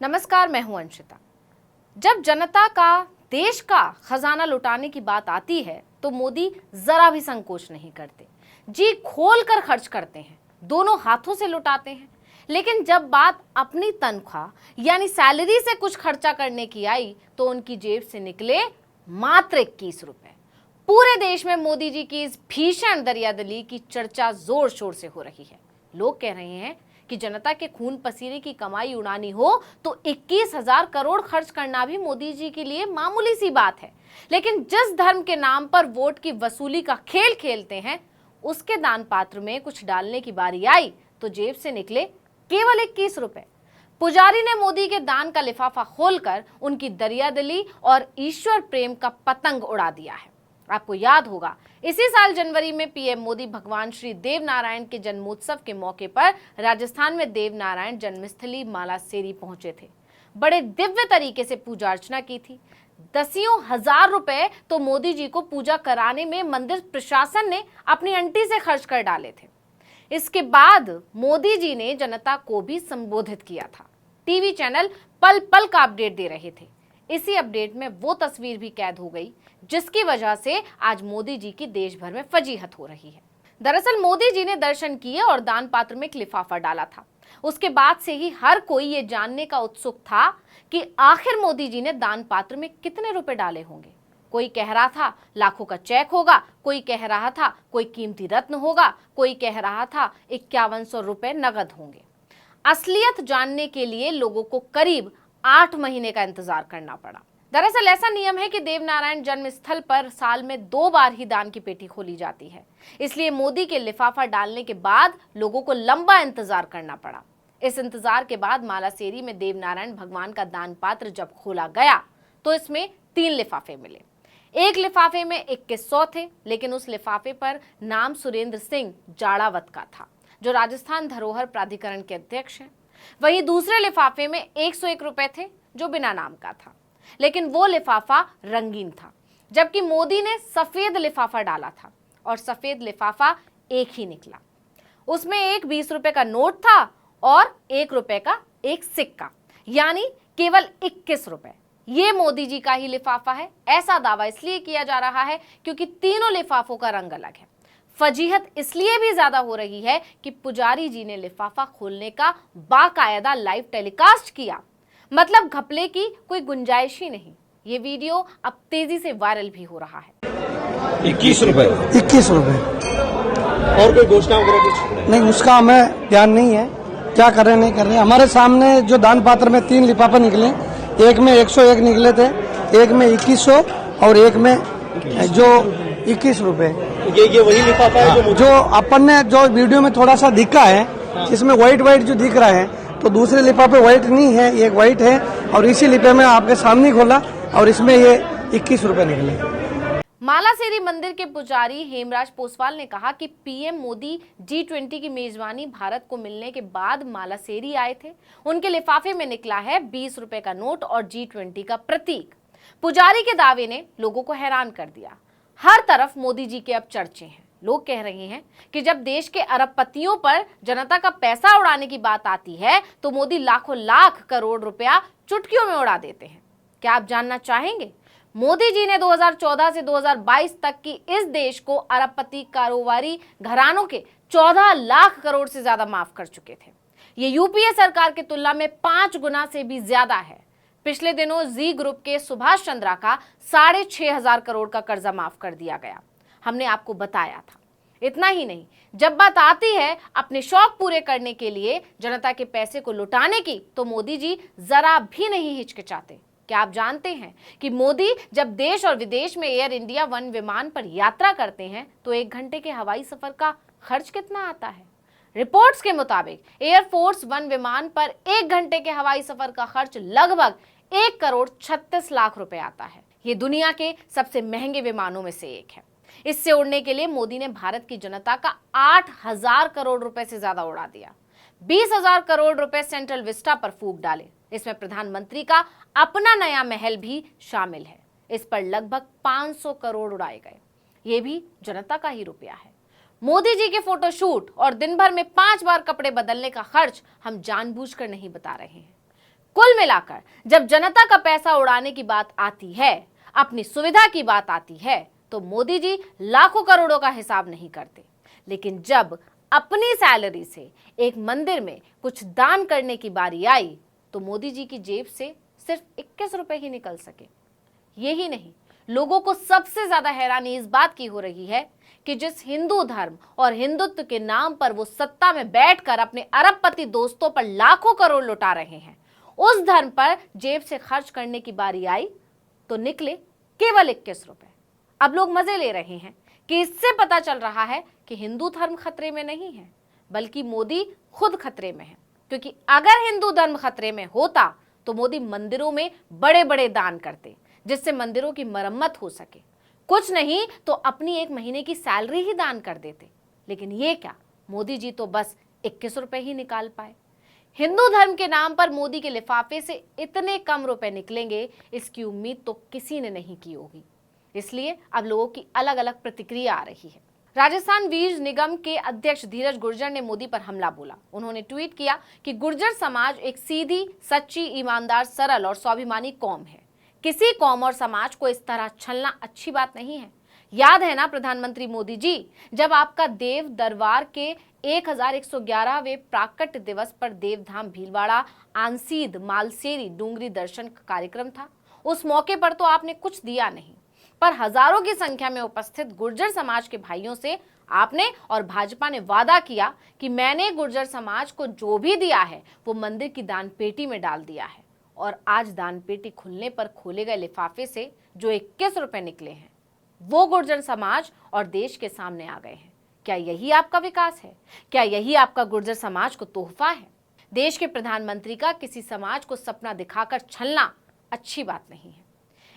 नमस्कार, मैं हूं अंशिता। जब जनता का देश का खजाना लुटाने की बात आती है तो मोदी जरा भी संकोच नहीं करते, जी खोल कर खर्च करते हैं, दोनों हाथों से लुटाते हैं। लेकिन जब बात अपनी तनख्वाह यानी सैलरी से कुछ खर्चा करने की आई तो उनकी जेब से निकले मात्र 21 रुपए। पूरे देश में मोदी जी की इस भीषण दरियादिली की चर्चा जोर शोर से हो रही है। लोग कह रहे हैं कि जनता के खून पसीने की कमाई उड़ानी हो तो 21,000 करोड़ खर्च करना भी मोदी जी के लिए मामूली सी बात है। लेकिन जिस धर्म के नाम पर वोट की वसूली का खेल खेलते हैं, उसके दान पात्र में कुछ डालने की बारी आई तो जेब से निकले केवल 21 रुपए। पुजारी ने मोदी के दान का लिफाफा खोलकर उनकी दरियादिली और ईश्वर प्रेम का पतंग उड़ा दिया है। आपको याद होगा, इसी साल जनवरी में पीएम मोदी भगवान श्री देव नारायण के जन्मोत्सव के मौके पर राजस्थान में देव नारायण जन्मस्थली मालासेरी पहुंचे थे। बड़े दिव्य तरीके से पूजा अर्चना की थी। दसियों हजार रुपए तो मोदी जी को पूजा कराने में मंदिर प्रशासन ने अपनी अंटी से खर्च कर डाले थे। इसके बाद मोदी जी ने जनता को भी संबोधित किया था। टीवी चैनल पल पल का अपडेट दे रहे थे। इसी अपडेट में वो तस्वीर भी कैद हो गई जिसकी वजह से आज मोदी जी की देश भर में फजीहत हो रही है। दरअसल मोदी जी ने दर्शन किए और दान पात्र में एक लिफाफा डाला था। उसके बाद से ही हर कोई ये जानने का उत्सुक था कि आखिर मोदी जी ने दान पात्र में कितने रुपए डाले होंगे। कोई कह रहा था लाखों का चेक होगा, कोई कह रहा था कोई कीमती रत्न होगा, कोई कह रहा था 5100 रुपए नगद होंगे। असलियत जानने के लिए लोगों को करीब 8 महीने का इंतजार करना पड़ा। दरअसल ऐसा नियम है कि देवनारायण जन्म स्थल पर साल में 2 बार ही दान की पेटी खोली जाती है। इसलिए मोदी के लिफाफा डालने के बाद लोगों को लंबा इंतजार करना पड़ा। इस इंतजार के बाद मालासेरी में देवनारायण भगवान का दान पात्र जब खोला गया तो इसमें 3 लिफाफे मिले। एक लिफाफे में 2100 थे, लेकिन उस लिफाफे पर नाम सुरेंद्र सिंह जाड़ावत का था, जो राजस्थान धरोहर प्राधिकरण के अध्यक्ष हैं। वहीं दूसरे लिफाफे में 101 रुपए थे, जो बिना नाम का था, लेकिन वो लिफाफा रंगीन था। जबकि मोदी ने सफेद लिफाफा डाला था और सफेद लिफाफा एक ही निकला। उसमें एक 20 रुपए का नोट था और 1 रुपए का एक सिक्का, यानी केवल 21 रुपए। ये मोदी जी का ही लिफाफा है। ऐसा दावा इसलिए किया जा रहा है क्योंकि तीनों लिफाफों का रंग अलग है। फजीहत इसलिए भी ज्यादा हो रही है कि पुजारी जी ने लिफाफा खोलने का बाकायदा लाइव टेलीकास्ट किया। मतलब घपले की कोई गुंजाइश ही नहीं। ये वीडियो अब तेजी से वायरल भी हो रहा है। 21 रुपए। और कोई घोषणा वगैरह कुछ नहीं, उसका हमें ध्यान नहीं है, क्या कर रहे नहीं कर रहे। हमारे सामने जो दान पात्र में 3 लिफाफे निकले, एक में 101 निकले थे, एक में 2100 और एक में जो 21 रुपए। ये वही लिफाफा है जो अपन ने जो वीडियो में थोड़ा सा दिखा है, इसमें व्हाइट जो दिख रहा है, तो दूसरे लिफाफे व्हाइट नहीं है, एक व्हाइट है और इसी लिफाफे में आपके सामने खोला और इसमें ये 21 रुपए निकले। मालासेरी मंदिर के पुजारी हेमराज पोसवाल ने कहा कि पीएम मोदी G20 की मेजबानी भारत को मिलने के बाद मालासेरी आए थे। उनके लिफाफे में निकला है 20 रुपए का नोट और G20 का प्रतीक। पुजारी के दावे ने लोगों को हैरान कर दिया। हर तरफ मोदी जी के अब चर्चे हैं। लोग कह रहे हैं कि जब देश के अरबपतियों पर जनता का पैसा उड़ाने की बात आती है तो मोदी लाखों लाख करोड़ रुपया चुटकियों में उड़ा देते हैं। क्या आप जानना चाहेंगे? मोदी जी ने 2014 से 2022 तक की इस देश को अरबपति कारोबारी घरानों के 14 लाख करोड़ से ज्यादा माफ कर चुके थे। ये यूपीए सरकार की तुलना में 5 गुना से भी ज्यादा है। पिछले दिनों जी ग्रुप के सुभाष चंद्रा का 6,500 करोड़ का कर्जा माफ कर दिया गया। हमने आपको बताया था। इतना ही नहीं, जब बात आती है अपने शौक पूरे करने के लिए जनता के पैसे को लुटाने की, तो मोदी जी जरा भी नहीं हिचकिचाते। क्या आप जानते हैं कि मोदी जब देश और विदेश में एयर इंडिया 1 विमान पर यात्रा करते हैं तो 1 घंटे के हवाई सफर का खर्च कितना आता है? रिपोर्ट्स के मुताबिक एयरफोर्स 1 विमान पर 1 घंटे के हवाई सफर का खर्च लगभग 1 करोड़ 36 लाख रुपए आता है। ये दुनिया के सबसे महंगे विमानों में से एक है। इससे उड़ने के लिए मोदी ने भारत की जनता का 8,000 करोड़ रुपए से ज्यादा उड़ा दिया। 20,000 करोड़ रुपए सेंट्रल विस्टा पर फूंक डाले। इसमें प्रधानमंत्री का अपना नया महल भी शामिल है। इस पर लगभग 500 करोड़ उड़ाए गए। ये भी जनता का ही रुपया है। मोदी जी के फोटोशूट और दिन भर में 5 बार कपड़े बदलने का खर्च हम जानबूझकर नहीं बता रहे हैं। कुल मिलाकर जब जनता का पैसा उड़ाने की बात आती है, अपनी सुविधा की बात आती है, तो मोदी जी लाखों करोड़ों का हिसाब नहीं करते। लेकिन जब अपनी सैलरी से एक मंदिर में कुछ दान करने की बारी आई तो मोदी जी की जेब से सिर्फ 21 रुपए ही निकल सके। यही नहीं, लोगों को सबसे ज्यादा हैरानी इस बात की हो रही है कि जिस हिंदू धर्म और हिंदुत्व के नाम पर वो सत्ता में बैठकर अपने अरबपति दोस्तों पर लाखों करोड़ लुटा रहे हैं, उस धर्म पर जेब से खर्च करने की बारी आई तो निकले केवल 21 रुपए। अब लोग मजे ले रहे हैं कि इससे पता चल रहा है कि हिंदू धर्म खतरे में नहीं है, बल्कि मोदी खुद खतरे में है। क्योंकि अगर हिंदू धर्म खतरे में होता तो मोदी मंदिरों में बड़े बड़े दान करते, जिससे मंदिरों की मरम्मत हो सके। कुछ नहीं तो अपनी एक महीने की सैलरी ही दान कर देते। लेकिन ये क्या, मोदी जी तो बस 21 रुपए ही निकाल पाए। हिंदू धर्म के नाम पर मोदी के लिफाफे से इतने कम रुपए निकलेंगे, इसकी उम्मीद तो किसी ने नहीं की होगी। इसलिए अब लोगों की अलग अलग प्रतिक्रिया आ रही है। राजस्थान वीज निगम के अध्यक्ष धीरज गुर्जर ने मोदी पर हमला बोला। उन्होंने ट्वीट किया कि गुर्जर समाज एक सीधी, सच्ची, ईमानदार, सरल और स्वाभिमानी कौम है। किसी कौम और समाज को इस तरह छलना अच्छी बात नहीं है। याद है ना प्रधानमंत्री मोदी जी, जब आपका देव दरबार के 1111वें प्राकट्य दिवस पर देवधाम भीलवाड़ा, आंसीद, मालसेरी, डूंगरी दर्शन का कार्यक्रम था। उस मौके पर तो आपने कुछ दिया नहीं, पर हजारों की संख्या में उपस्थित गुर्जर समाज के भाइयों से आपने और भाजपा ने वादा किया कि मैंने गुर्जर समाज को जो भी दिया है वो मंदिर की दान पेटी में डाल दिया है। और आज दान पेटी खुलने पर खोले गए लिफाफे से जो 21 रुपए निकले हैं वो गुर्जर समाज और देश के सामने आ गए हैं। क्या यही आपका विकास है? क्या यही आपका गुर्जर समाज को तोहफा है? देश के प्रधानमंत्री का किसी समाज को सपना दिखाकर छलना अच्छी बात नहीं है।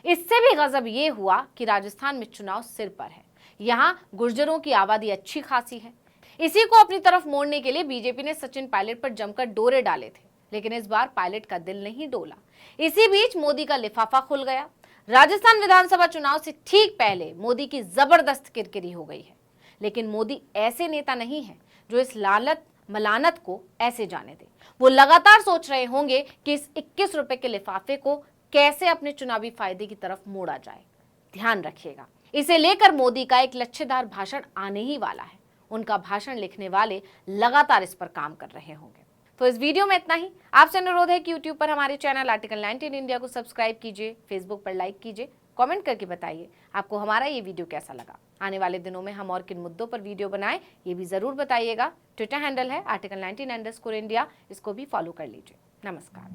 इससे भी गजब ये हुआ कि राजस्थान में चुनाव सिर पर है। यहाँ गुर्जरों की आबादी अच्छी खासी है। इसी को अपनी तरफ मोड़ने के लिए बीजेपी ने सचिन पायलट पर जमकर डोरे डाले थे, लेकिन इस बार पायलट का दिल नहीं डोला। इसी बीच मोदी का लिफाफा खुल गया। राजस्थान विधानसभा चुनाव से ठीक पहले मोदी की जबरदस्त किरकिरी हो गई है। लेकिन मोदी ऐसे नेता नहीं है जो इस लालत मलानत को ऐसे जाने दे। वो लगातार सोच रहे होंगे कि इस 21 रुपए के लिफाफे को कैसे अपने चुनावी फायदे की तरफ मोड़ा जाए। ध्यान रखिएगा, इसे लेकर मोदी का एक लच्छेदार भाषण आने ही वाला है। उनका भाषण लिखने वाले लगातार इस पर काम कर रहे होंगे। तो इस वीडियो में इतना ही। आपसे अनुरोध है कि YouTube पर हमारे चैनल आर्टिकल 19 इंडिया को सब्सक्राइब कीजिए, फेसबुक पर लाइक कीजिए, कमेंट करके बताइए आपको हमारा ये वीडियो कैसा लगा। आने वाले दिनों में हम और किन मुद्दों पर वीडियो बनाएं ये भी जरूर बताइएगा। ट्विटर हैंडल है आर्टिकल 19 _ इंडिया, इसको भी फॉलो कर लीजिए। नमस्कार।